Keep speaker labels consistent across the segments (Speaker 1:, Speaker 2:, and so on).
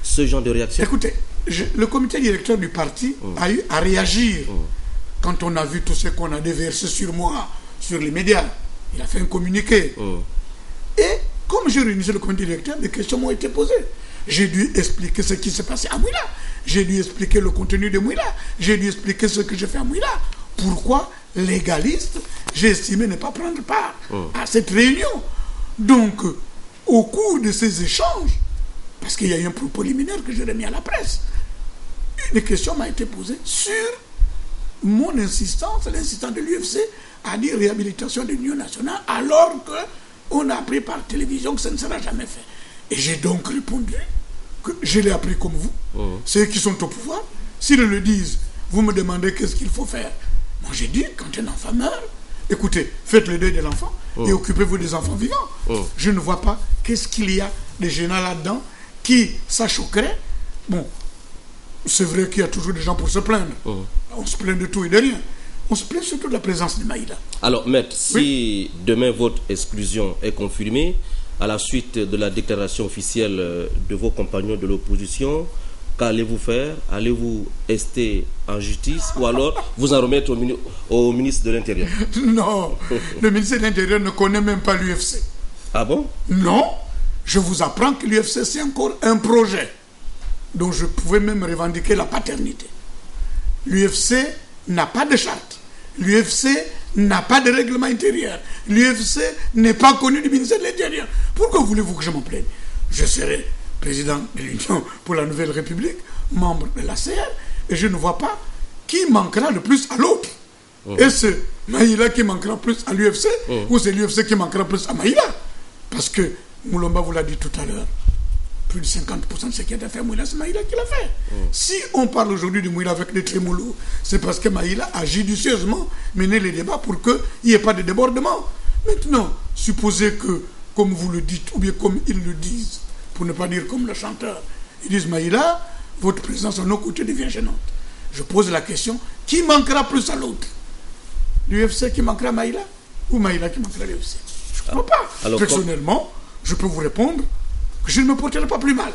Speaker 1: ce genre de réaction?
Speaker 2: Écoutez, le comité directeur du parti a eu à réagir quand on a vu tout ce qu'on a déversé sur moi, sur les médias. Il a fait un communiqué. Et comme je réunissais le comité directeur, des questions m'ont été posées. J'ai dû expliquer ce qui s'est passé à Mouila. J'ai dû expliquer le contenu de Mouila. J'ai dû expliquer ce que j'ai fait à Mouila. Pourquoi, légaliste, j'ai estimé ne pas prendre part à cette réunion. Donc, au cours de ces échanges, parce qu'il y a eu un propos liminaire que j'ai remis à la presse, une question m'a été posée sur mon insistance, l'insistance de l'UFC à dire réhabilitation de l'Union nationale, alors qu'on a appris par télévision que ça ne sera jamais fait. Et j'ai donc répondu que je l'ai appris comme vous, ceux qui sont au pouvoir. S'ils le disent, vous me demandez qu'est-ce qu'il faut faire. Moi j'ai dit, quand un enfant meurt, écoutez, faites le deuil de l'enfant et occupez-vous des enfants vivants. Je ne vois pas qu'est-ce qu'il y a de gênant là-dedans qui, ça choquerait. Bon, c'est vrai qu'il y a toujours des gens pour se plaindre. On se plaint de tout et de rien. On se plaint surtout de la présence de Maïla.
Speaker 1: Alors, maître, si demain votre exclusion est confirmée, à la suite de la déclaration officielle de vos compagnons de l'opposition, qu'allez-vous faire? Allez-vous rester en justice ou alors vous en remettre au ministre de l'Intérieur?
Speaker 2: Non, le ministre de l'Intérieur ne connaît même pas l'UFC.
Speaker 1: Ah bon?
Speaker 2: Non, je vous apprends que l'UFC c'est encore un projet dont je pouvais même revendiquer la paternité. L'UFC n'a pas de charte. L'UFC n'a pas de règlement intérieur. L'UFC n'est pas connu du ministère de l'Intérieur. Pourquoi voulez-vous que je m'en plaigne? Je serai président de l'Union pour la Nouvelle République, membre de l'ACR, et je ne vois pas qui manquera le plus à l'autre. Et c'est Maïla qui manquera plus à l'UFC ou c'est l'UFC qui manquera plus à Maïla? Parce que Moulomba vous l'a dit tout à l'heure, plus de 50% de ce qui a été fait à Mouila, c'est Maïla qui l'a fait. Si on parle aujourd'hui de Mouila avec des trémolos, c'est parce que Maïla a judicieusement mené les débats pour qu'il n'y ait pas de débordement. Maintenant, supposez que, comme vous le dites, ou bien comme ils le disent, pour ne pas dire comme le chanteur, ils disent Maïla, votre présence à nos côtés devient gênante. Je pose la question, qui manquera plus à l'autre? L'UFC qui manquera à Maïla ou Maïla qui manquera à l'UFC? Je ne crois pas. Alors, personnellement, je peux vous répondre que je ne me porterai pas plus mal.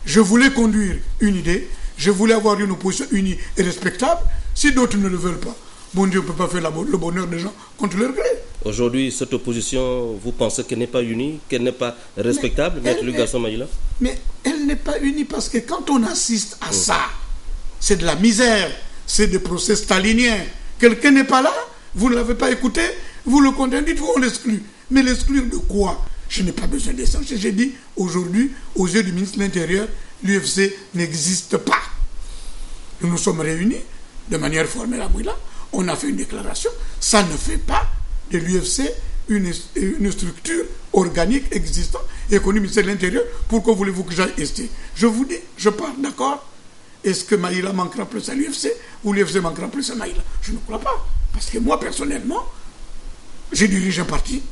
Speaker 2: Je voulais conduire une idée, je voulais avoir une opposition unie et respectable. Si d'autres ne le veulent pas, bon Dieu ne peut pas faire le bonheur des gens contre leur gré.
Speaker 1: Aujourd'hui, cette opposition, vous pensez qu'elle n'est pas unie, qu'elle n'est pas respectable, Maître Luc Gaston Maïla?
Speaker 2: Mais elle n'est pas unie parce que quand on assiste à ça, c'est de la misère, c'est des procès staliniens. Quelqu'un n'est pas là, vous ne l'avez pas écouté, vous le condamnez, dites-vous on l'exclut. Mais l'exclure de quoi? Je n'ai pas besoin d'échanger. J'ai dit, aujourd'hui, aux yeux du ministre de l'Intérieur, l'UFC n'existe pas. Nous nous sommes réunis de manière formelle à Mouila. On a fait une déclaration. Ça ne fait pas de l'UFC une structure organique existante et connue du ministère de l'Intérieur. Pourquoi voulez-vous que j'aille rester? Je vous dis, je pars, d'accord? Est-ce que Maïla manquera plus à l'UFC ou l'UFC manquera plus à Maïla? Je ne crois pas. Parce que moi, personnellement, j'ai dirigé un parti.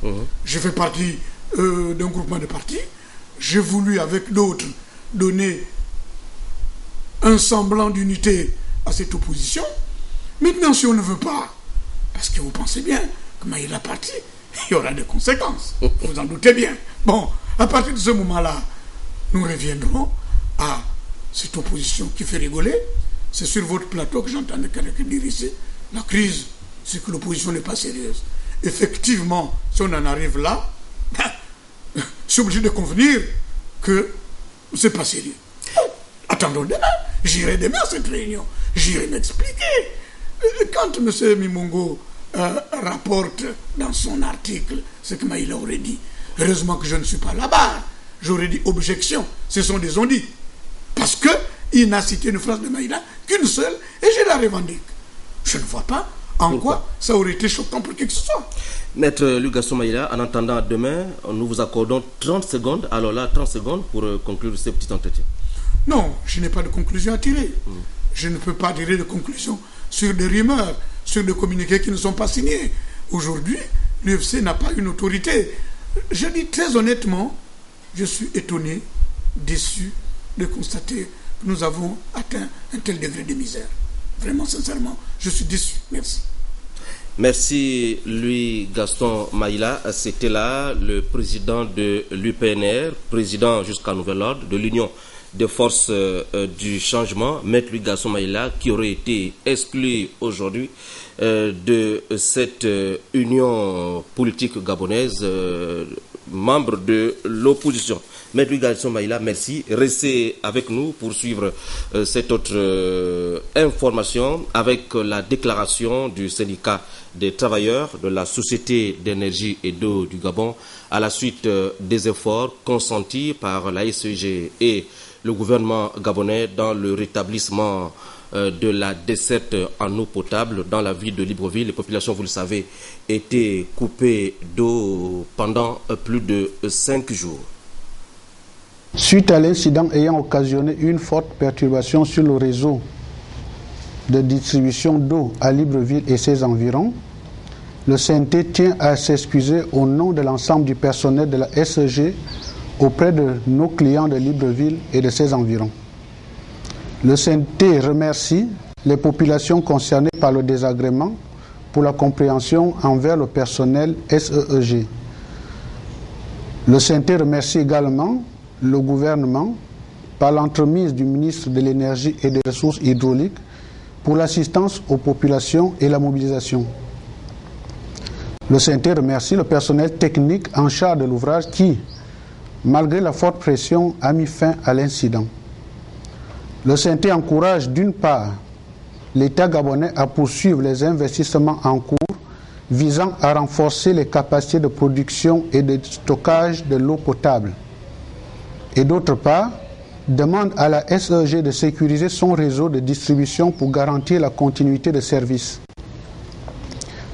Speaker 2: Je fais partie d'un groupement de partis. J'ai voulu, avec d'autres, donner un semblant d'unité à cette opposition. Maintenant, si on ne veut pas, parce que vous pensez bien que Maïla parti, il y aura des conséquences. Vous en doutez bien. Bon, à partir de ce moment-là, nous reviendrons à cette opposition qui fait rigoler. C'est sur votre plateau que j'entends quelqu'un dire ici, la crise, c'est que l'opposition n'est pas sérieuse. Effectivement, si on en arrive là, je suis obligé de convenir que c'est pas sérieux. Attendons demain. J'irai demain à cette réunion. J'irai m'expliquer. Quand M. Mimongo rapporte dans son article ce que Maïla aurait dit, heureusement que je ne suis pas là-bas. J'aurais dit objection. Ce sont des on-dit. Parce qu'il n'a cité une phrase de Maïla qu'une seule et je la revendique. Je ne vois pas en quoi ça aurait été choquant pour qui que ce soit.
Speaker 1: Maître Luc Gaston Maïla, en attendant demain, nous vous accordons 30 secondes. Alors là, 30 secondes pour conclure ce petit entretien.
Speaker 2: Non, je n'ai pas de conclusion à tirer. Je ne peux pas tirer de conclusion sur des rumeurs, sur des communiqués qui ne sont pas signés. Aujourd'hui, l'UFC n'a pas une autorité. Je dis très honnêtement, je suis étonné, déçu de constater que nous avons atteint un tel degré de misère. Vraiment, sincèrement, je suis déçu. Merci.
Speaker 1: Merci Louis Gaston Maïla. C'était là le président de l'UPNR, président jusqu'à nouvel ordre de l'Union des forces du changement, Maître Louis Gaston Maïla, qui aurait été exclu aujourd'hui de cette union politique gabonaise, membre de l'opposition. Maître Louis Gaston Maïla, merci. Restez avec nous pour suivre cette autre information avec la déclaration du syndicat des travailleurs de la Société d'énergie et d'eau du Gabon à la suite des efforts consentis par la SEG et le gouvernement gabonais dans le rétablissement de la desserte en eau potable dans la ville de Libreville. Les populations, vous le savez, étaient coupées d'eau pendant plus de 5 jours.
Speaker 3: Suite à l'incident ayant occasionné une forte perturbation sur le réseau de distribution d'eau à Libreville et ses environs, le CNT tient à s'excuser au nom de l'ensemble du personnel de la SEG auprès de nos clients de Libreville et de ses environs. Le CNT remercie les populations concernées par le désagrément pour la compréhension envers le personnel SEEG. Le CNT remercie également le gouvernement par l'entremise du ministre de l'Énergie et des Ressources hydrauliques pour l'assistance aux populations et la mobilisation. Le CNT remercie le personnel technique en charge de l'ouvrage qui, malgré la forte pression, a mis fin à l'incident. Le CNT encourage d'une part l'État gabonais à poursuivre les investissements en cours visant à renforcer les capacités de production et de stockage de l'eau potable. Et d'autre part, demande à la SEG de sécuriser son réseau de distribution pour garantir la continuité de service.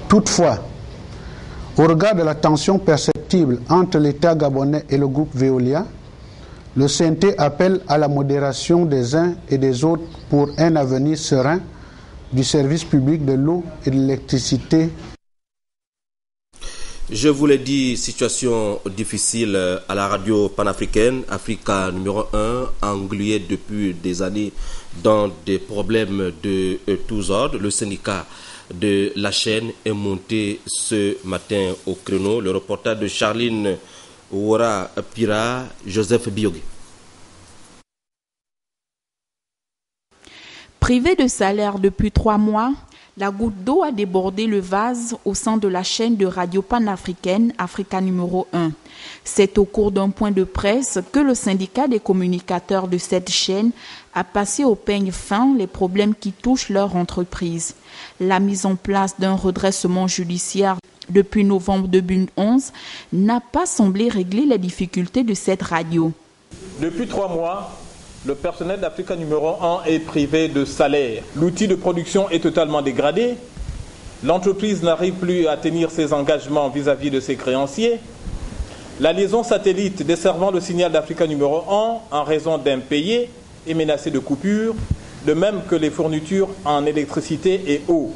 Speaker 3: Toutefois, au regard de la tension perceptible entre l'État gabonais et le groupe Veolia, le CNT appelle à la modération des uns et des autres pour un avenir serein du service public de l'eau et de l'électricité.
Speaker 1: Je vous l'ai dit, situation difficile à la radio panafricaine, Africa numéro 1, engluée depuis des années dans des problèmes de tous ordres. Le syndicat de la chaîne est monté ce matin au créneau. Le reportage de Charline Ouara Pira, Joseph Biogui.
Speaker 4: Privé de salaire depuis 3 mois, la goutte d'eau a débordé le vase au sein de la chaîne de radio panafricaine Africa numéro 1. C'est au cours d'un point de presse que le syndicat des communicateurs de cette chaîne a passé au peigne fin les problèmes qui touchent leur entreprise. La mise en place d'un redressement judiciaire depuis novembre 2011 n'a pas semblé régler les difficultés de cette radio.
Speaker 5: Depuis 3 mois, le personnel d'Africa numéro 1 est privé de salaire. L'outil de production est totalement dégradé. L'entreprise n'arrive plus à tenir ses engagements vis-à-vis de ses créanciers. La liaison satellite desservant le signal d'Africa numéro 1 en raison d'impayés est menacée de coupure, de même que les fournitures en électricité et eau.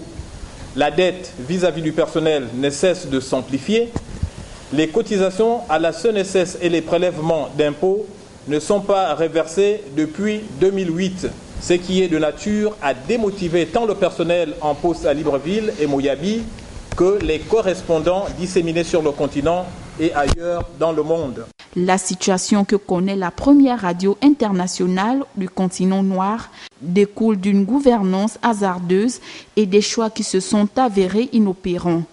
Speaker 5: La dette vis-à-vis du personnel ne cesse de s'amplifier. Les cotisations à la CNSS et les prélèvements d'impôts ne sont pas reversés depuis 2008, ce qui est de nature à démotiver tant le personnel en poste à Libreville et Moyabi que les correspondants disséminés sur le continent et ailleurs dans le monde.
Speaker 4: La situation que connaît la première radio internationale du continent noir découle d'une gouvernance hasardeuse et des choix qui se sont avérés inopérants.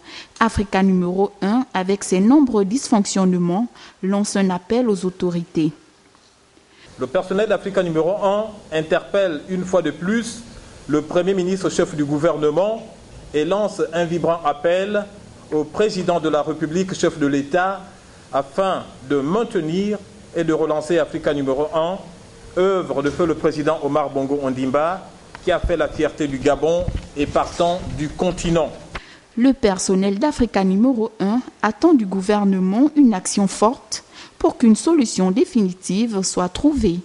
Speaker 4: Africa numéro 1, avec ses nombreux dysfonctionnements, lance un appel aux autorités.
Speaker 5: Le personnel d'Africa numéro 1 interpelle une fois de plus le Premier ministre chef du gouvernement et lance un vibrant appel au président de la République chef de l'État afin de maintenir et de relancer Africa numéro 1, œuvre de feu le président Omar Bongo Ondimba, qui a fait la fierté du Gabon et partant du continent.
Speaker 4: Le personnel d'Africa numéro 1 attend du gouvernement une action forte pour qu'une solution définitive soit trouvée.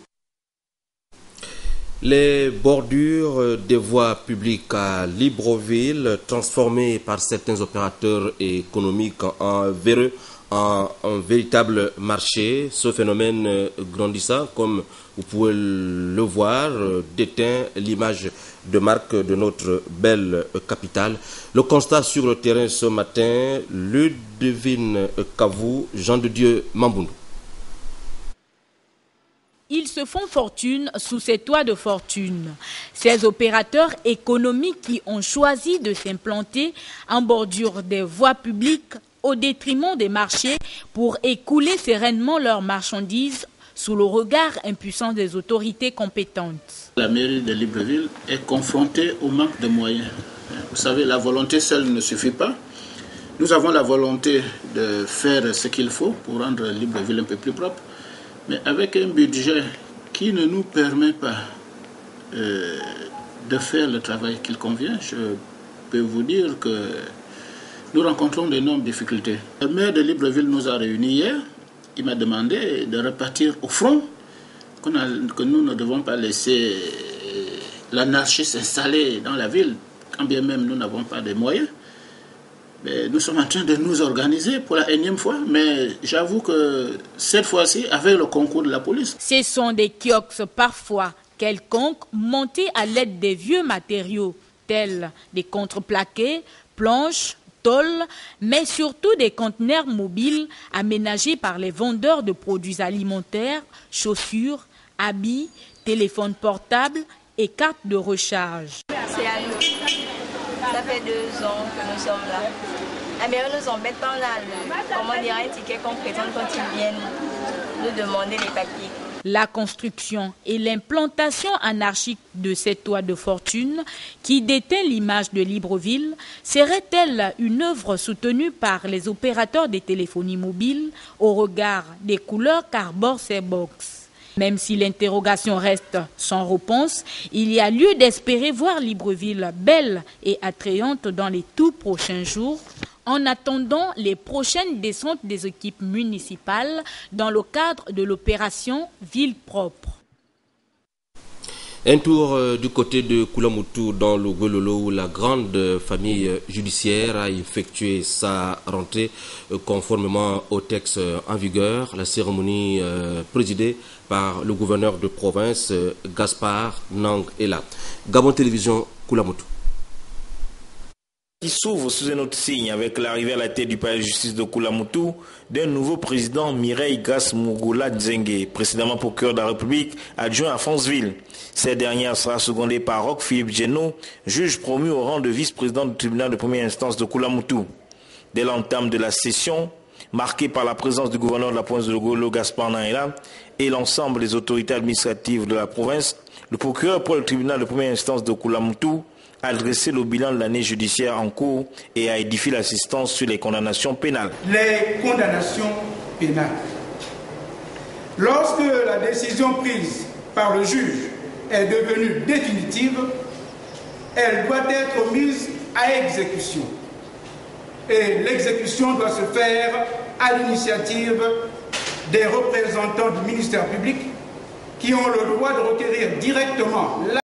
Speaker 1: Les bordures des voies publiques à Libreville, transformées par certains opérateurs économiques en véreux, en un véritable marché. Ce phénomène grandissant, comme vous pouvez le voir, déteint l'image de marque de notre belle capitale. Le constat sur le terrain ce matin, Ludivine Kavou, Jean de Dieu Mamboundou.
Speaker 6: Ils se font fortune sous ces toits de fortune. Ces opérateurs économiques qui ont choisi de s'implanter en bordure des voies publiques au détriment des marchés pour écouler sereinement leurs marchandises sous le regard impuissant des autorités compétentes.
Speaker 7: La mairie de Libreville est confrontée au manque de moyens. Vous savez, la volonté seule ne suffit pas. Nous avons la volonté de faire ce qu'il faut pour rendre Libreville un peu plus propre, mais avec un budget qui ne nous permet pas de faire le travail qu'il convient, je peux vous dire que nous rencontrons d'énormes difficultés. Le maire de Libreville nous a réunis hier. Il m'a demandé de repartir au front, que nous ne devons pas laisser l'anarchie s'installer dans la ville, quand bien même nous n'avons pas de moyens. Mais nous sommes en train de nous organiser pour la énième fois, mais j'avoue que cette fois-ci, avec le concours de la police.
Speaker 6: Ce sont des kiosques parfois quelconques montés à l'aide des vieux matériaux, tels des contreplaqués, planches, tôles, mais surtout des conteneurs mobiles aménagés par les vendeurs de produits alimentaires, chaussures, habits, téléphones portables et cartes de recharge.
Speaker 8: C'est à nous. Ça fait 2 ans que nous sommes là. La mairie nous embête quand on a un ticket qu'on présente quand ils viennent nous demander les papiers.
Speaker 6: La construction et l'implantation anarchique de ces toits de fortune qui déteint l'image de Libreville serait-elle une œuvre soutenue par les opérateurs des téléphonies mobiles au regard des couleurs qu'arborent ces box? Même si l'interrogation reste sans réponse, il y a lieu d'espérer voir Libreville belle et attrayante dans les tout prochains jours, en attendant les prochaines descentes des équipes municipales dans le cadre de l'opération Ville propre.
Speaker 1: Un tour du côté de Koulamoutou dans le Gololo où la grande famille judiciaire a effectué sa rentrée conformément au texte en vigueur. La cérémonie présidée par le gouverneur de province Gaspard Nang est là. Gabon Télévision, Koulamoutou.
Speaker 9: Qui s'ouvre sous un autre signe avec l'arrivée à la tête du palais de justice de Koulamoutou d'un nouveau président Mireille Grace Mougoula Nzengue, précédemment procureur de la République adjoint à Franceville. Cette dernière sera secondée par Roch Philippe Djeno, juge promu au rang de vice-président du tribunal de première instance de Koulamoutou. Dès l'entame de la session, marquée par la présence du gouverneur de la province de Golo Gaspard Naïla et l'ensemble des autorités administratives de la province, le procureur pour le tribunal de première instance de Koulamoutou a dressé le bilan de l'année judiciaire en cours et a édifié l'assistance sur les condamnations pénales.
Speaker 10: Les condamnations pénales. Lorsque la décision prise par le juge est devenue définitive, elle doit être mise à exécution. Et l'exécution doit se faire à l'initiative des représentants du ministère public qui ont le droit de requérir directement